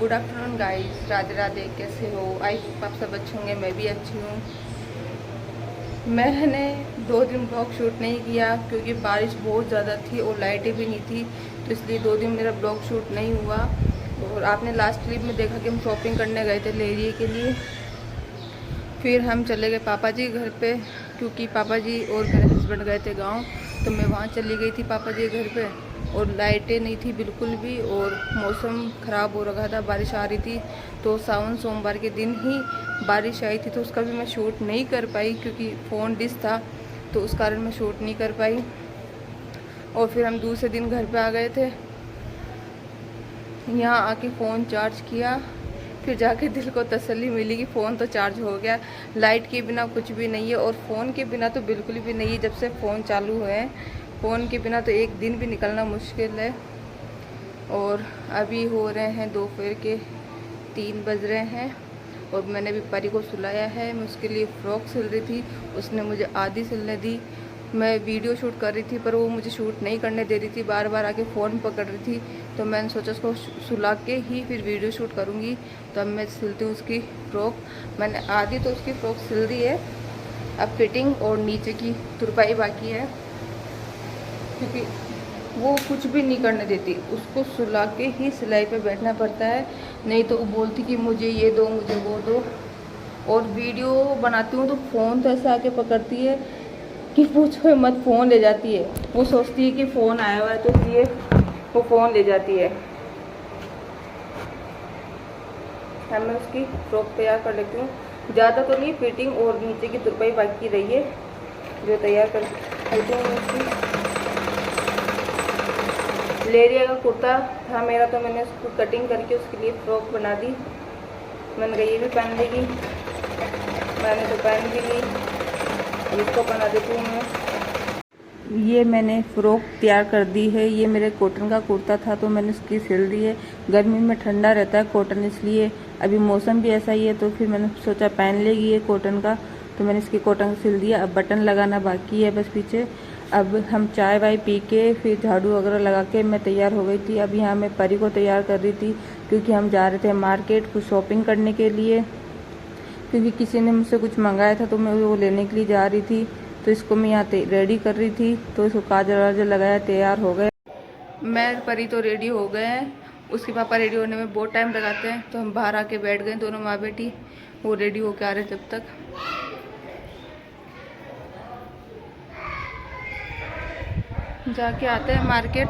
Good afternoon guys, Radhe Radhe. कैसे हो? I hope आप सब अच्छे होंगे। मैं भी अच्छी हूँ। मैंने 2 दिन ब्लॉग शूट नहीं किया क्योंकि बारिश बहुत ज़्यादा थी और लाइटें भी नहीं थी, तो इसलिए 2 दिन मेरा ब्लॉग शूट नहीं हुआ। और आपने लास्ट क्लिप में देखा कि हम शॉपिंग करने गए थे लेरिये के लिए। फिर हम चले गए पापा जी घर पे, क्योंकि पापा जी और मेरे हस्बैंड गए थे गाँव, तो मैं वहाँ चली गई थी पापा जी घर पे। और लाइटें नहीं थी बिल्कुल भी, और मौसम ख़राब हो रखा था, बारिश आ रही थी। तो सावन सोमवार के दिन ही बारिश आई थी, तो उसका भी मैं शूट नहीं कर पाई क्योंकि फ़ोन डिस था, तो उस कारण मैं शूट नहीं कर पाई। और फिर हम दूसरे दिन घर पे आ गए थे। यहाँ आके फ़ोन चार्ज किया, फिर जाके दिल को तसल्ली मिली कि फ़ोन तो चार्ज हो गया। लाइट के बिना कुछ भी नहीं है, और फ़ोन के बिना तो बिल्कुल भी नहीं है। जब से फ़ोन चालू हुए हैं, फ़ोन के बिना तो एक दिन भी निकलना मुश्किल है। और अभी हो रहे हैं दोपहर के 3 बज रहे हैं, और मैंने भी परी को सुलाया है। मैं उसके लिए फ़्रॉक सिल रही थी, उसने मुझे आधी सिलने दी। मैं वीडियो शूट कर रही थी, पर वो मुझे शूट नहीं करने दे रही थी, बार बार आके फ़ोन पकड़ रही थी। तो मैंने सोचा उसको सुला के ही फिर वीडियो शूट करूँगी। तो अब मैं सिलती हूँ उसकी फ़्रॉक। मैंने आधी तो उसकी फ़्रॉक सिल दी है, अब फिटिंग और नीचे की तुरपाई बाकी है, क्योंकि वो कुछ भी नहीं करने देती। उसको सुला के ही सिलाई पे बैठना पड़ता है, नहीं तो वो बोलती कि मुझे ये दो, मुझे वो दो। और वीडियो बनाती हूँ तो फ़ोन तो ऐसे आके पकड़ती है कि पूछो मत, फ़ोन ले जाती है। वो सोचती है कि फ़ोन आया हुआ है, तो इसलिए वो फ़ोन ले जाती है। अब मैं उसकी फ्रॉक तैयार कर लेती हूँ। ज़्यादा तो नहीं, फिटिंग और नीचे की तुरपाई बाकी रही है, जो तैयार कर लेती हूँ। उसकी लेरिया का कुर्ता था मेरा, तो मैंने उसको कटिंग करके उसके लिए फ़्रॉक बना दी। मैंने कहा ये भी पहन लेगी, मैंने तो पहन भी ली, इसको बना देती हूँ मैं। ये मैंने फ़्रॉक तैयार कर दी है। ये मेरे कॉटन का कुर्ता था, तो मैंने उसकी सिल दी है। गर्मी में ठंडा रहता है कॉटन, इसलिए अभी मौसम भी ऐसा ही है, तो फिर मैंने सोचा पहन लेगी ये कॉटन का, तो मैंने इसकी कॉटन सिल दिया। अब बटन लगाना बाकी है बस पीछे। अब हम चाय वाय पी के फिर झाड़ू वगैरह लगा के मैं तैयार हो गई थी। अब यहाँ मैं परी को तैयार कर रही थी, क्योंकि हम जा रहे थे मार्केट कुछ शॉपिंग करने के लिए, क्योंकि किसी ने मुझसे कुछ मंगाया था, तो मैं वो लेने के लिए जा रही थी। तो इसको मैं यहाँ रेडी कर रही थी, तो इसको काजल वाजल लगाया, तैयार हो गए। मैं परी तो रेडी हो गए हैं, उसके पापा रेडी होने में बहुत टाइम लगाते हैं, तो हम बाहर आके बैठ गए दोनों माँ बेटी। वो रेडी होके आ रहे जब तक। जाके आते हैं मार्केट,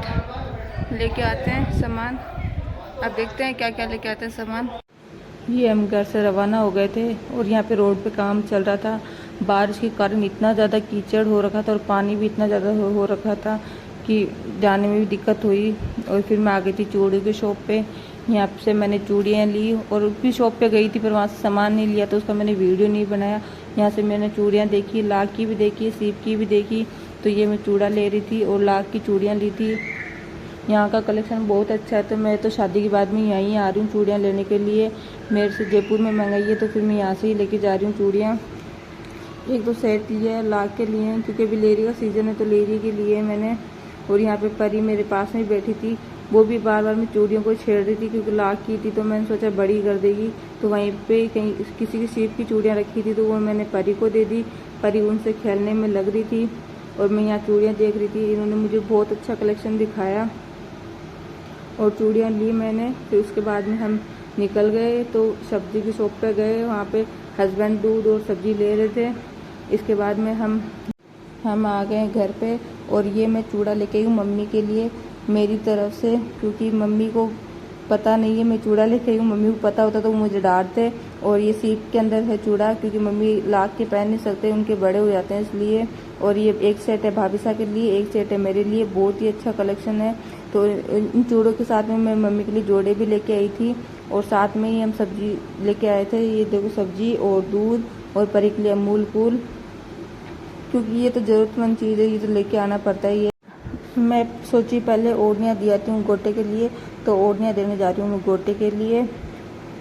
लेके आते हैं सामान। अब देखते हैं क्या क्या लेके आते हैं सामान। ये हम घर से रवाना हो गए थे, और यहाँ पे रोड पे काम चल रहा था। बारिश के कारण इतना ज़्यादा कीचड़ हो रखा था, और पानी भी इतना ज़्यादा हो रखा था कि जाने में भी दिक्कत हुई। और फिर मैं आ गई थी चूड़ी की शॉप पे। यहाँ से मैंने चूड़ियाँ ली, और उसकी शॉप पे गई थी, पर वहाँ से सामान नहीं लिया, तो उसका मैंने वीडियो नहीं बनाया। यहाँ से मैंने चूड़ियाँ देखी, लाख की भी देखी, सीप की भी देखी। तो ये मैं चूड़ा ले रही थी और लाख की चूड़ियाँ ली थी। यहाँ का कलेक्शन बहुत अच्छा है, तो मैं तो शादी के बाद में यहीं आ रही हूँ चूड़ियाँ लेने के लिए। मेरे से जयपुर में मंगाई है, तो फिर मैं यहाँ से ही लेके जा रही हूँ चूड़ियाँ। 1-2 सेट लिए हैं, लाख के लिए हैं, क्योंकि अभी लेरी का सीज़न है, तो लेरी के लिए मैंने। और यहाँ पे परी मेरे पास में बैठी थी, वो भी बार बार मैं चूड़ियों को छेड़ रही थी, क्योंकि लाख की थी, तो मैंने सोचा बड़ी कर देगी। तो वहीं पे कहीं किसी की सीप की चूड़ियाँ रखी थी, तो वो मैंने परी को दे दी। परी उनसे खेलने में लग रही थी, और मैं यहाँ चूड़ियाँ देख रही थी। इन्होंने मुझे बहुत अच्छा कलेक्शन दिखाया, और चूड़ियाँ ली मैंने। फिर उसके बाद में हम निकल गए, तो सब्जी की शॉप पे गए। वहाँ पे हस्बैंड दूध और सब्जी ले रहे थे। इसके बाद में हम आ गए घर पे, और ये मैं चूड़ा लेके आई हूँ मम्मी के लिए मेरी तरफ से, क्योंकि मम्मी को पता नहीं है मैं चूड़ा लेके आई हूँ। मम्मी को पता होता तो वो मुझे डांटते। और ये सीप के अंदर है चूड़ा, क्योंकि मम्मी लाख के पहन नहीं सकते, उनके बड़े हो जाते हैं, इसलिए। और ये एक सेट है भाभीसा के लिए, एक सेट है मेरे लिए। बहुत ही अच्छा कलेक्शन है। तो इन चूड़ों के साथ में मैं मम्मी के लिए जोड़े भी लेके आई थी, और साथ में ही हम सब्जी लेके आए थे। ये देखो सब्जी और दूध, और परी के लिए अमूल कूल, क्योंकि ये तो ज़रूरतमंद चीज़ है, ये तो लेके आना पड़ता है। ये मैं सोची पहले ओढ़नियाँ दियाती हूँ गोटे के लिए, तो ओढ़नियाँ देने जा रही हूँ मैं गोटे के लिए।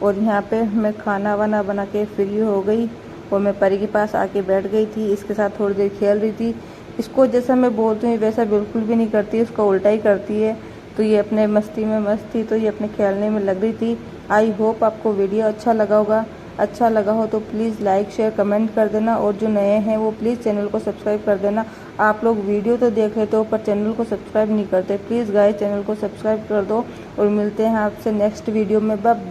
और यहाँ पे मैं खाना वाना बना के फ्री हो गई, और मैं परी के पास आके बैठ गई थी। इसके साथ थोड़ी देर खेल रही थी। इसको जैसा मैं बोलती हूँ वैसा बिल्कुल भी नहीं करती, उसका उल्टा ही करती है। तो ये अपने मस्ती में मस्त थी, तो ये अपने खेलने में लग रही थी। आई होप आपको वीडियो अच्छा लगा होगा। अच्छा लगा हो तो प्लीज़ लाइक शेयर कमेंट कर देना, और जो नए हैं वो प्लीज़ चैनल को सब्सक्राइब कर देना। आप लोग वीडियो तो देख लेते हो पर चैनल को सब्सक्राइब नहीं करते। प्लीज़ गाइस चैनल को सब्सक्राइब कर दो, और मिलते हैं आपसे नेक्स्ट वीडियो में। Bye bye.